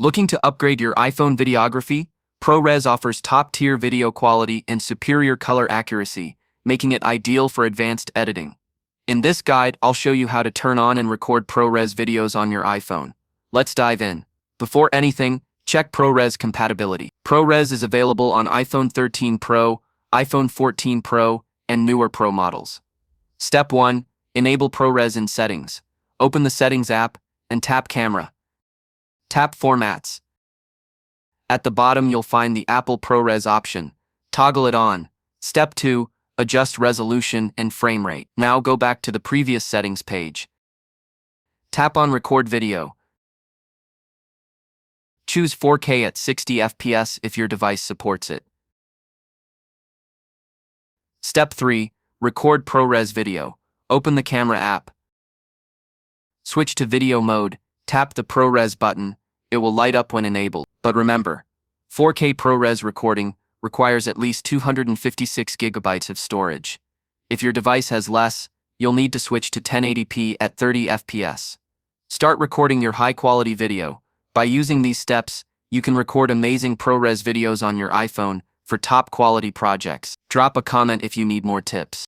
Looking to upgrade your iPhone videography? ProRes offers top-tier video quality and superior color accuracy, making it ideal for advanced editing. In this guide, I'll show you how to turn on and record ProRes videos on your iPhone. Let's dive in. Before anything, check ProRes compatibility. ProRes is available on iPhone 13 Pro, iPhone 14 Pro, and newer Pro models. Step 1. Enable ProRes in Settings. Open the Settings app and tap Camera. Tap Formats. At the bottom you'll find the Apple ProRes option. Toggle it on. Step 2. Adjust resolution and frame rate. Now go back to the previous settings page. Tap on Record Video. Choose 4K at 60 FPS if your device supports it. Step 3. Record ProRes video. Open the Camera app. Switch to Video mode. Tap the ProRes button. It will light up when enabled. But remember, 4K ProRes recording requires at least 256 gigabytes of storage. If your device has less, you'll need to switch to 1080p at 30 FPS. Start recording your high-quality video. By using these steps, you can record amazing ProRes videos on your iPhone for top-quality projects. Drop a comment if you need more tips.